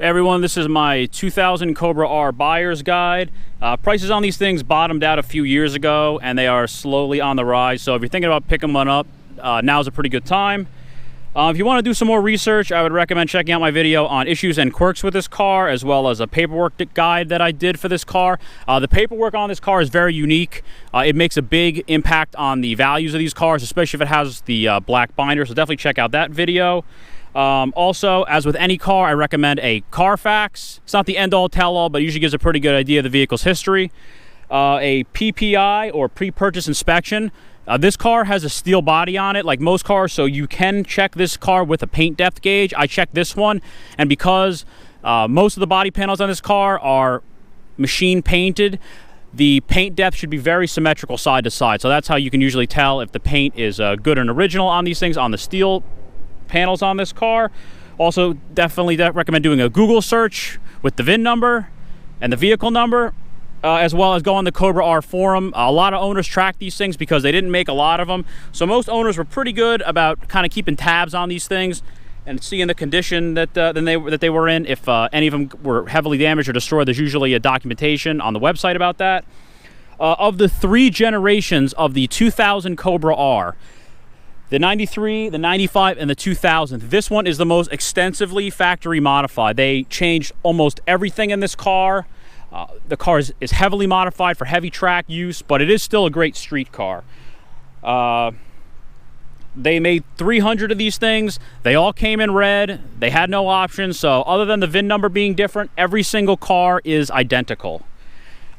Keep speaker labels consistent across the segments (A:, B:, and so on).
A: Hey everyone, this is my 2000 Cobra R buyer's guide. Prices on these things bottomed out a few years ago and they are slowly on the rise. So if you're thinking about picking one up, now's a pretty good time. If you want to do some more research, I would recommend checking out my video on issues and quirks with this car, as well as a paperwork guide that I did for this car. The paperwork on this car is very unique. It makes a big impact on the values of these cars, especially if it has the black binder, so definitely check out that video. Also, as with any car, I recommend a Carfax. It's not the end-all tell-all, but it usually gives a pretty good idea of the vehicle's history. A PPI, or pre-purchase inspection. This car has a steel body on it, like most cars, so you can check this car with a paint depth gauge. I checked this one, and because most of the body panels on this car are machine painted, the paint depth should be very symmetrical side to side. So that's how you can usually tell if the paint is good and original on these things, on the steel panels on this car. Also, definitely recommend doing a Google search with the VIN number and the vehicle number, as well as go on the Cobra R forum. A lot of owners track these things because they didn't make a lot of them. So most owners were pretty good about kind of keeping tabs on these things and seeing the condition that they were in. If any of them were heavily damaged or destroyed, there's usually a documentation on the website about that. Of the 3 generations of the 2000 Cobra R, the 93, the 95, and the 2000. This one is the most extensively factory modified. They changed almost everything in this car. The car is heavily modified for heavy track use, but it is still a great street car. They made 300 of these things. They all came in red. They had no options, so other than the VIN number being different, every single car is identical.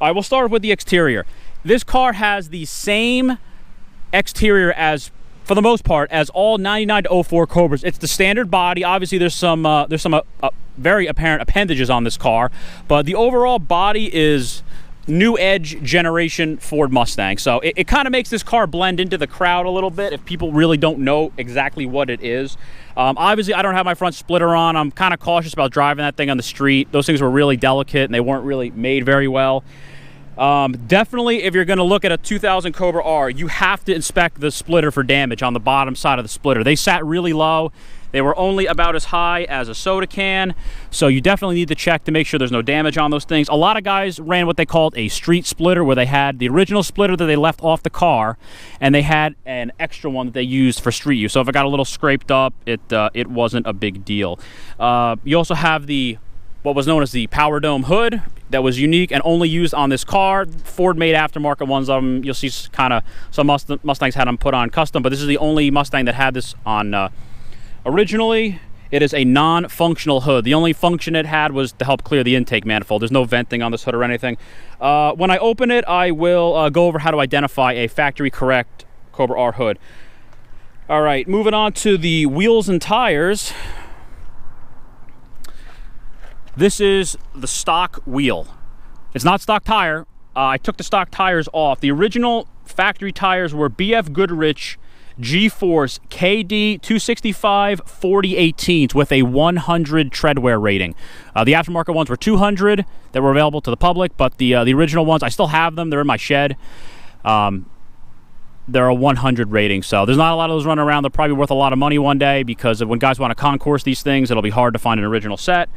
A: I will start with the exterior. This car has the same exterior as, for the most part, as all 99 to 04 Cobras. It's the standard body. Obviously, there's some very apparent appendages on this car, but the overall body is new edge generation Ford Mustang. So it kind of makes this car blend into the crowd a little bit if people really don't know exactly what it is. Obviously, I don't have my front splitter on. I'm kind of cautious about driving that thing on the street. Those things were really delicate and they weren't really made very well. Definitely, if you're going to look at a 2000 Cobra R, you have to inspect the splitter for damage on the bottom side of the splitter. They sat really low. They were only about as high as a soda can, so you definitely need to check to make sure there's no damage on those things. A lot of guys ran what they called a street splitter, where they had the original splitter that they left off the car, and they had an extra one that they used for street use. So if it got a little scraped up, it wasn't a big deal. You also have what was known as the Power Dome hood that was unique and only used on this car. Ford made aftermarket ones of them. You'll see kind of some Mustangs had them put on custom, but this is the only Mustang that had this on. Originally, it is a non-functional hood. The only function it had was to help clear the intake manifold. There's no venting on this hood or anything. When I open it, I will go over how to identify a factory correct Cobra R hood. All right, moving on to the wheels and tires. This is the stock wheel. It's not stock tire. I took the stock tires off. The original factory tires were BF Goodrich G-Force KD 265 40/18 with a 100 treadwear rating. The aftermarket ones were 200 that were available to the public, but the original ones, I still have them. They're in my shed. They're a 100 rating, so there's not a lot of those running around. They're probably worth a lot of money one day, because when guys want to concourse these things, it'll be hard to find an original set.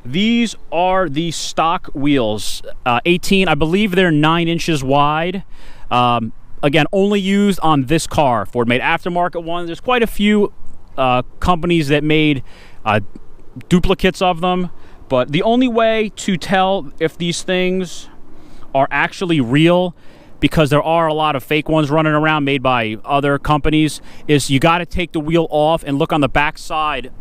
A: These are the stock wheels, 18. I believe they're 9 inches wide. Again, only used on this car. Ford made aftermarket ones. There's quite a few companies that made duplicates of them, but the only way to tell if these things are actually real, because there are a lot of fake ones running around made by other companies, is you got to take the wheel off and look on the back side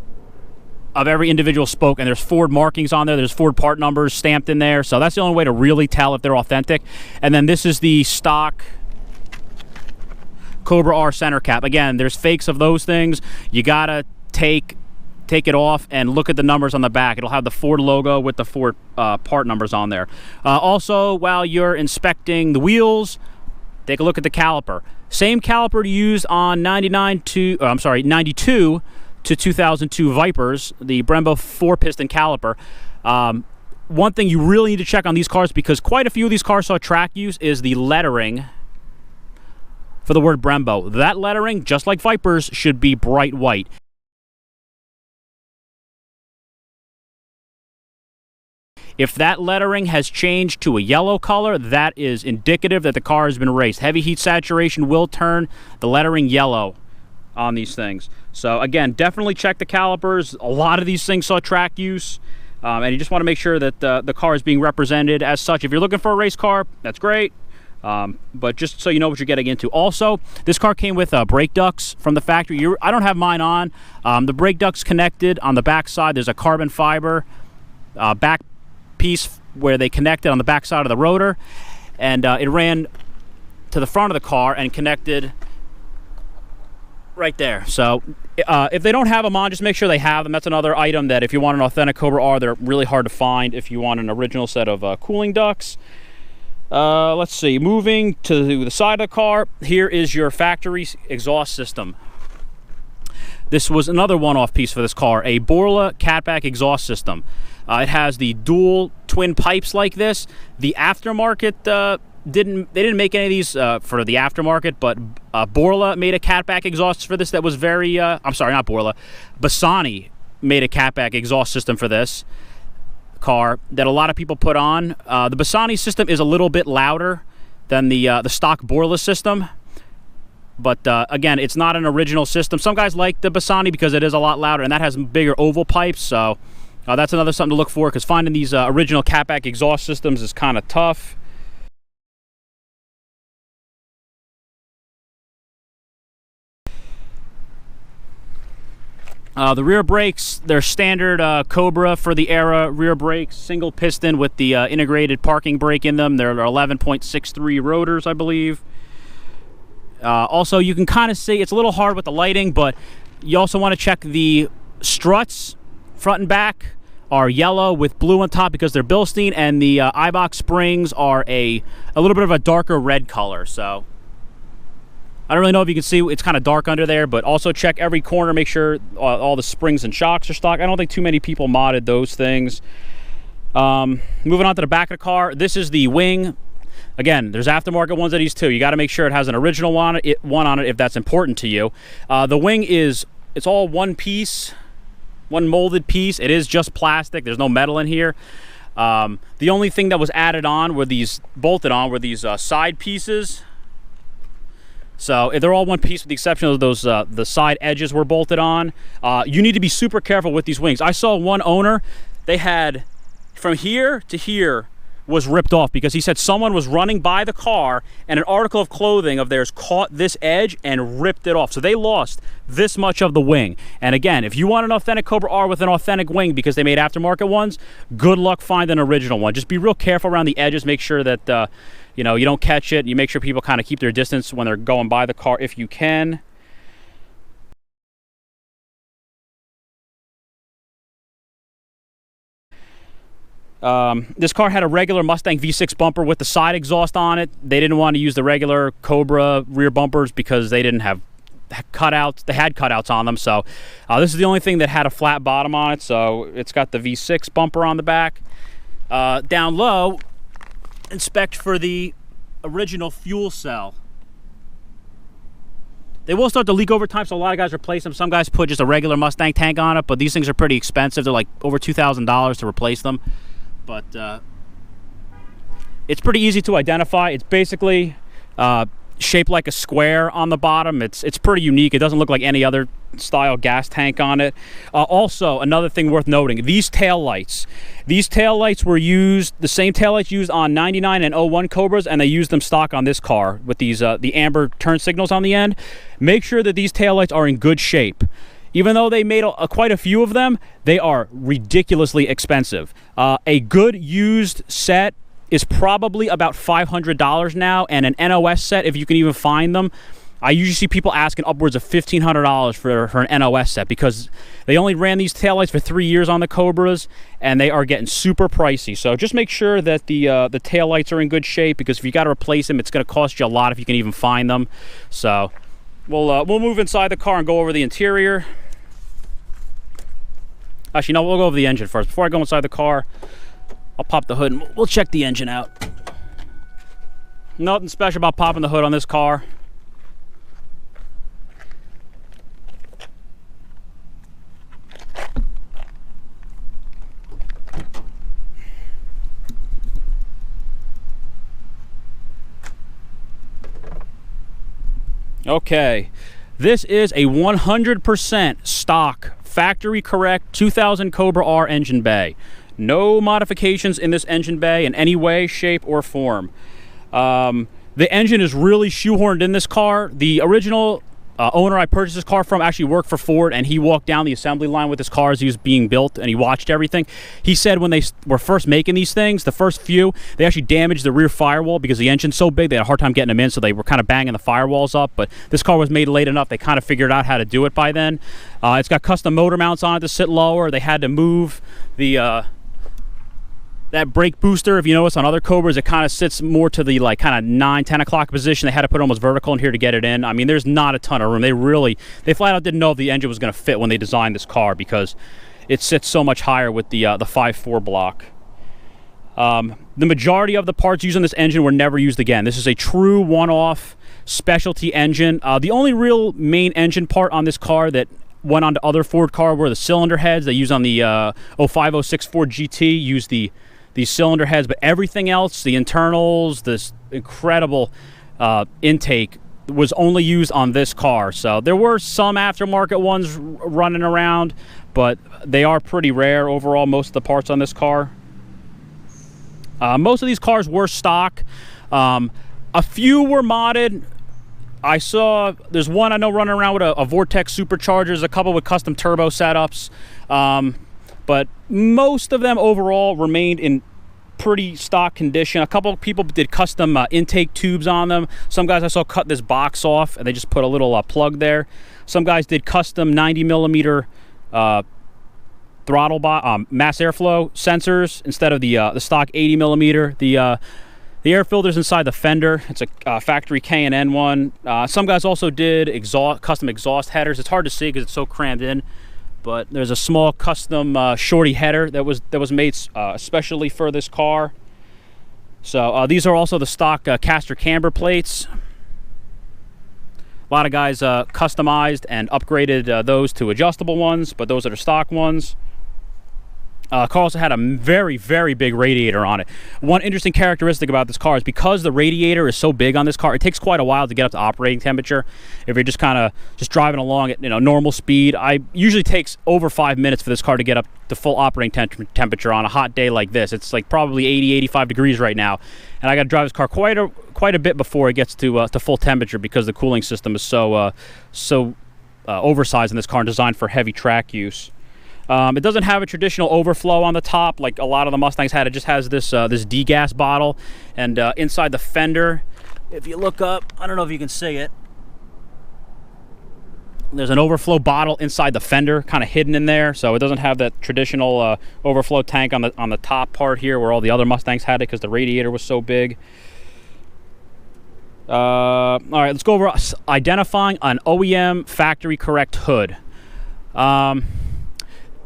A: of every individual spoke, and there's Ford markings on there. There's Ford part numbers stamped in there, so that's the only way to really tell if they're authentic. And then this is the stock Cobra R center cap. Again, there's fakes of those things. You gotta take it off and look at the numbers on the back. It'll have the Ford logo with the Ford part numbers on there. Also, while you're inspecting the wheels, take a look at the caliper. Same caliper to use on 92 to 2002 Vipers, the Brembo 4-piston caliper. One thing you really need to check on these cars, because quite a few of these cars saw track use, is the lettering for the word Brembo. That lettering, just like Vipers, should be bright white. If that lettering has changed to a yellow color, that is indicative that the car has been raced. Heavy heat saturation will turn the lettering yellow on these things. So again, definitely check the calipers. A lot of these things saw track use, and you just want to make sure that the car is being represented as such. If you're looking for a race car, that's great. But just so you know what you're getting into. Also, this car came with brake ducts from the factory. I don't have mine on. The brake ducts connected on the back side. There's a carbon fiber back piece where they connected on the back side of the rotor, and it ran to the front of the car and connected right there. So if they don't have them on, just make sure they have them. That's another item that if you want an authentic Cobra R, they're really hard to find if you want an original set of cooling ducts. Let's see, moving to the side of the car, here is your factory exhaust system. This was another one-off piece for this car, a Borla catback exhaust system. It has the dual twin pipes like this. The aftermarket they didn't make any of these for the aftermarket, but Borla made a catback exhaust for this that was very I'm sorry, not Borla, Bassani made a catback exhaust system for this car that a lot of people put on. The Bassani system is a little bit louder than the stock Borla system, but again, it's not an original system. Some guys like the Bassani because it is a lot louder, and that has bigger oval pipes, so that's another something to look for, because finding these original catback exhaust systems is kind of tough. The rear brakes, they're standard Cobra for the era rear brakes, single piston with the integrated parking brake in them. They're 11.63 rotors, I believe. Also, you can kind of see, it's a little hard with the lighting, but you also want to check the struts, front and back, are yellow with blue on top because they're Bilstein, and the Eibach springs are a little bit of a darker red color. So I don't really know if you can see, it's kind of dark under there, but also check every corner, make sure all the springs and shocks are stock. I don't think too many people modded those things. Moving on to the back of the car, this is the wing. Again, there's aftermarket ones of these too. You got to make sure it has an original one on it if that's important to you. The wing it's all one piece, one molded piece. It is just plastic. There's no metal in here. The only thing that was added on were these, bolted on, were these side pieces. So they're all one piece with the exception of those, the side edges were bolted on. You need to be super careful with these wings. I saw one owner, they had from here to here was ripped off because he said someone was running by the car and an article of clothing of theirs caught this edge and ripped it off. So they lost this much of the wing. And again, if you want an authentic Cobra R with an authentic wing because they made aftermarket ones, good luck finding an original one. Just be real careful around the edges. Make sure that you know, you don't catch it. You make sure people kind of keep their distance when they're going by the car if you can. This car had a regular Mustang V6 bumper with the side exhaust on it. They didn't want to use the regular Cobra rear bumpers because they didn't have cutouts. They had cutouts on them, so this is the only thing that had a flat bottom on it. So it's got the V6 bumper on the back. Down low, inspect for the original fuel cell. They will start to leak over time, so a lot of guys replace them. Some guys put just a regular Mustang tank on it, but these things are pretty expensive. They're like over $2,000 to replace them. But it's pretty easy to identify. It's basically shaped like a square on the bottom. It's pretty unique. It doesn't look like any other style gas tank on it. Also, another thing worth noting, these tail lights. These tail lights were used, the same tail lights used on 99 and 01 Cobras, and they used them stock on this car with these the amber turn signals on the end. Make sure that these tail lights are in good shape. Even though they made quite a few of them, they are ridiculously expensive. A good used set is probably about $500 now, and an NOS set, if you can even find them, I usually see people asking upwards of $1,500 for an NOS set because they only ran these taillights for 3 years on the Cobras, and they are getting super pricey. So just make sure that the taillights are in good shape, because if you got to replace them, it's going to cost you a lot if you can even find them. So we'll move inside the car and go over the interior. Actually, no, we'll go over the engine first. Before I go inside the car, I'll pop the hood and we'll check the engine out. Nothing special about popping the hood on this car. Okay, this is a 100% stock, factory correct 2000 Cobra R engine bay. No modifications in this engine bay in any way, shape, or form. The engine is really shoehorned in this car. The original owner I purchased this car from actually worked for Ford, and he walked down the assembly line with this car as he was being built, and he watched everything. He said when they were first making these things, the first few, they actually damaged the rear firewall because the engine's so big they had a hard time getting them in, so they were kind of banging the firewalls up. But this car was made late enough, they kind of figured out how to do it by then. It's got custom motor mounts on it to sit lower. They had to move the that brake booster. If you notice on other Cobras, it kind of sits more to the like kind of 9-10 o'clock position. They had to put it almost vertical in here to get it in. I mean, there's not a ton of room. They flat out didn't know if the engine was going to fit when they designed this car because it sits so much higher with the 5.4 block. The majority of the parts used on this engine were never used again. This is a true one-off specialty engine. The only real main engine part on this car that went onto other Ford cars were the cylinder heads they use on the 0506 Ford GT. Used these cylinder heads, but everything else, the internals, this incredible intake, was only used on this car. So there were some aftermarket ones running around, but they are pretty rare overall, most of the parts on this car. Most of these cars were stock. A few were modded. I saw, there's one I know running around with a Vortex superchargers, a couple with custom turbo setups. But most of them overall remained in pretty stock condition. A couple of people did custom intake tubes on them. Some guys I saw cut this box off and they just put a little plug there. Some guys did custom 90 millimeter throttle mass airflow sensors instead of the stock 80 millimeter. The air filter's inside the fender. It's a factory K&N one. Some guys also did custom exhaust headers. It's hard to see because it's so crammed in. But there's a small custom shorty header that was made especially for this car. So these are also the stock caster camber plates. A lot of guys customized and upgraded those to adjustable ones, but those are the stock ones. Car also had a very, very big radiator on it. One interesting characteristic about this car is because the radiator is so big on this car, it takes quite a while to get up to operating temperature. If you're just kind of driving along at normal speed, it usually takes over 5 minutes for this car to get up to full operating temperature on a hot day like this. It's like probably 80, 85 degrees right now, and I got to drive this car quite a bit before it gets to full temperature because the cooling system is so oversized in this car and designed for heavy track use. It doesn't have a traditional overflow on the top like a lot of the Mustangs had. It just has this degas bottle, and inside the fender, if you look up, I don't know if you can see it, there's an overflow bottle inside the fender, kind of hidden in there, so it doesn't have that traditional overflow tank on the top part here where all the other Mustangs had it because the radiator was so big. All right, let's go over identifying an OEM factory correct hood.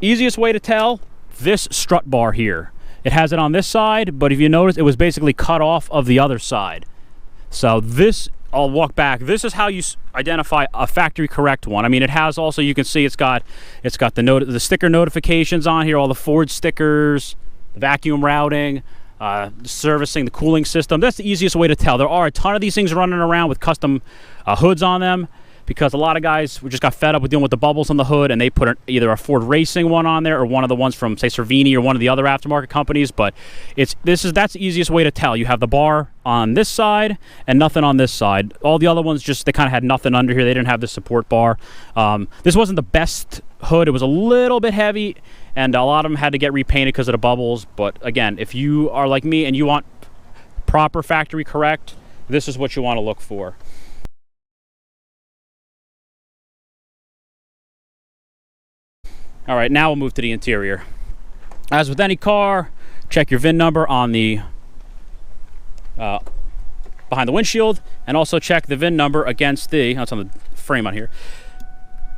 A: Easiest way to tell, this strut bar here. It has it on this side, but if you notice, it was basically cut off of the other side. So this, I'll walk back. This is how you identify a factory correct one. I mean, it has also, you can see it's got the sticker notifications on here, all the Ford stickers, the vacuum routing, servicing, the cooling system. That's the easiest way to tell. There are a ton of these things running around with custom hoods on them, because a lot of guys just got fed up with dealing with the bubbles on the hood, and they put either a Ford Racing one on there or one of the ones from, say, Cervini or one of the other aftermarket companies. But that's the easiest way to tell. You have the bar on this side and nothing on this side. All the other ones they kind of had nothing under here. They didn't have the support bar. This wasn't the best hood. It was a little bit heavy, and a lot of them had to get repainted because of the bubbles. But again, if you are like me and you want proper factory correct, this is what you want to look for. All right, now we'll move to the interior. As with any car, check your VIN number on the behind the windshield, and also check the VIN number against that's on the frame on here,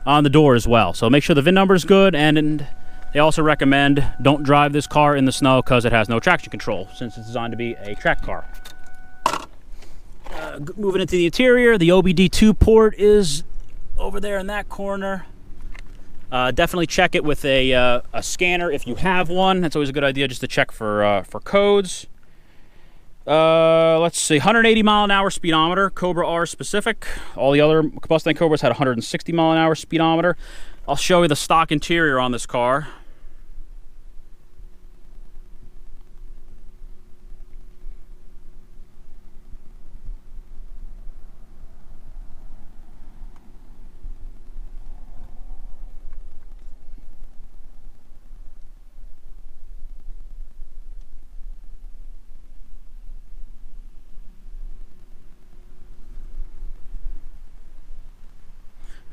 A: on the door as well. So make sure the VIN number is good, and they also recommend don't drive this car in the snow because it has no traction control, since it's designed to be a track car. Moving into the interior, the OBD2 port is over there in that corner. Definitely check it with a scanner if you have one. That's always a good idea, just to check for codes. Let's see, 180 mile an hour speedometer, Cobra R specific. All the other Mustang Cobras had 160 mile an hour speedometer. I'll show you the stock interior on this car.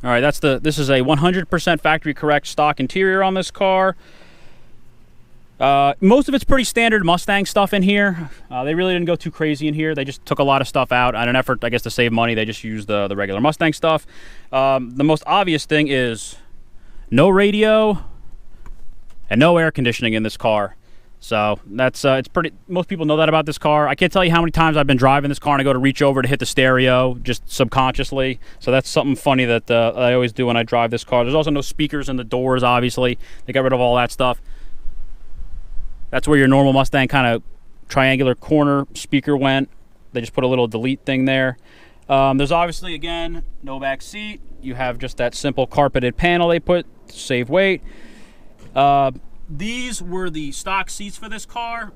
A: All right, this is a 100% factory correct stock interior on this car. Most of it's pretty standard Mustang stuff in here. They really didn't go too crazy in here. They just took a lot of stuff out in an effort, I guess, to save money. They just used the regular Mustang stuff. The most obvious thing is no radio and no air conditioning in this car. So that's it's pretty. Most people know that about this car. I can't tell you how many times I've been driving this car and I go to reach over to hit the stereo just subconsciously. So that's something funny that I always do when I drive this car. There's also no speakers in the doors. Obviously, they got rid of all that stuff. That's where your normal Mustang kind of triangular corner speaker went. They just put a little delete thing there. There's obviously, again, no back seat. You have just that simple carpeted panel they put to save weight. These were the stock seats for this car.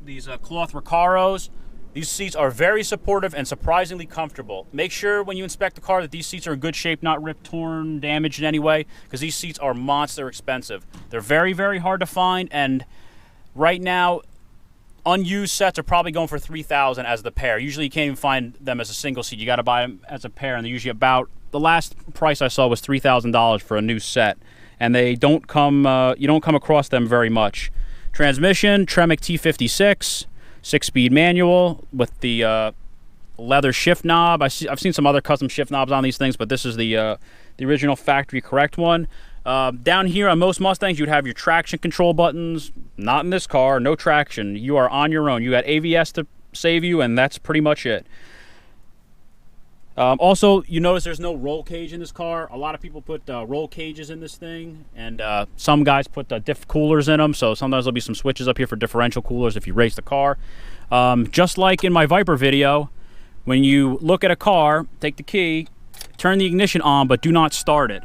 A: These cloth Recaros. These seats are very supportive and surprisingly comfortable. Make sure when you inspect the car that these seats are in good shape, not ripped, torn, damaged in any way, because these seats are monster expensive. They're very, very hard to find, and right now, unused sets are probably going for $3,000 as the pair. Usually you can't even find them as a single seat. You got to buy them as a pair, and they're usually about, the last price I saw was $3,000 for a new set. And they don't come, you don't come across them very much. Transmission, Tremec T56, 6-speed manual with the leather shift knob. I've seen some other custom shift knobs on these things, but this is the original factory correct one. Down here on most Mustangs, you'd have your traction control buttons. Not in this car, no traction. You are on your own. You got AVS to save you, and that's pretty much it. Also, you notice there's no roll cage in this car. A lot of people put roll cages in this thing, and some guys put diff coolers in them, so sometimes there'll be some switches up here for differential coolers if you race the car. Just like in my Viper video, when you look at a car, take the key, turn the ignition on, but do not start it.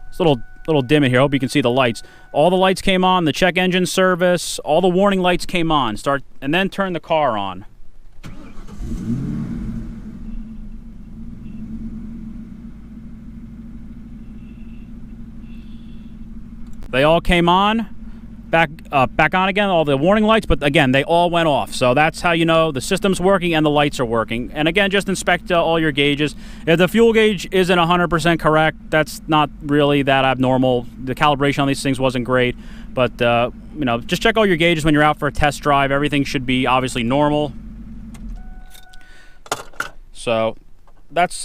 A: It's a little dim in here. I hope you can see the lights. All the lights came on, the check engine service, all the warning lights came on. Start and then turn the car on. They all came on, back on again, all the warning lights, but again, they all went off. So that's how you know the system's working and the lights are working. And again, just inspect all your gauges. If the fuel gauge isn't 100% correct, that's not really that abnormal. The calibration on these things wasn't great, but you know, just check all your gauges when you're out for a test drive. Everything should be obviously normal. So that's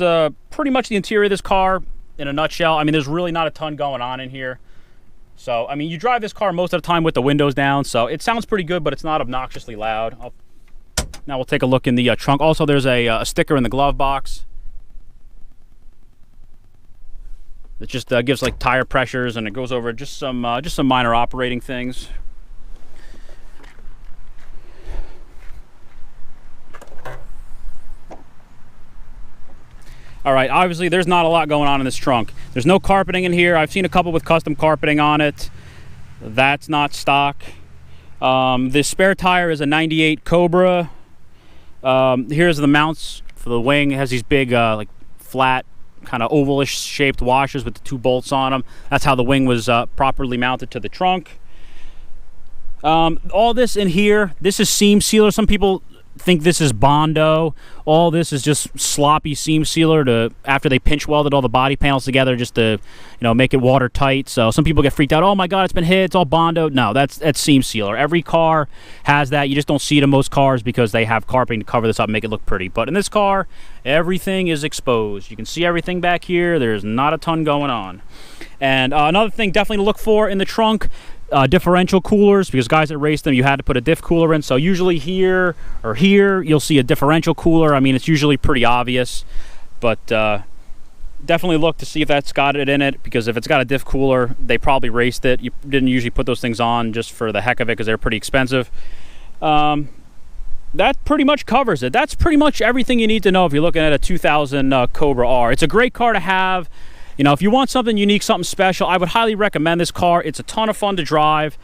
A: pretty much the interior of this car in a nutshell. I mean, there's really not a ton going on in here. So, I mean, you drive this car most of the time with the windows down, so it sounds pretty good, but it's not obnoxiously loud. Now we'll take a look in the trunk. Also, there's a sticker in the glove box. It just gives like tire pressures, and it goes over just some minor operating things. All right, obviously there's not a lot going on in this trunk. There's no carpeting in here. I've seen a couple with custom carpeting on it. That's not stock. This spare tire is a 98 Cobra. Here's the mounts for the wing. It has these big like flat kind of ovalish shaped washers with the 2 bolts on them. That's how the wing was properly mounted to the trunk. All this in here, this is seam sealer. Some people think this is Bondo. All this is just sloppy seam sealer to after they pinch welded all the body panels together just to, you know, make it watertight. So some people get freaked out. Oh my God, it's been hit. It's all Bondo. No, that's seam sealer. Every car has that. You just don't see it in most cars because they have carpeting to cover this up and make it look pretty. But in this car, everything is exposed. You can see everything back here. There's not a ton going on. And another thing definitely to look for in the trunk, differential coolers, because guys that race them, you had to put a diff cooler in. So usually here or here, you'll see a differential cooler. I mean, it's usually pretty obvious, but definitely look to see if that's got it in it, because if it's got a diff cooler, they probably raced it. You didn't usually put those things on just for the heck of it because they're pretty expensive. That pretty much covers it. That's pretty much everything you need to know if you're looking at a 2000 Cobra R. It's a great car to have. You know, if you want something unique, something special, I would highly recommend this car. It's a ton of fun to drive.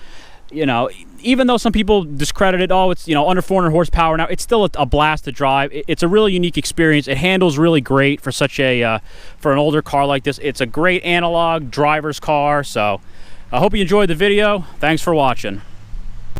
A: You know, even though some people discredit it, oh, it's, you know, under 400 horsepower now, it's still a blast to drive. It's a really unique experience. It handles really great for such a for an older car like this. It's a great analog driver's car. So I hope you enjoyed the video. Thanks for watching.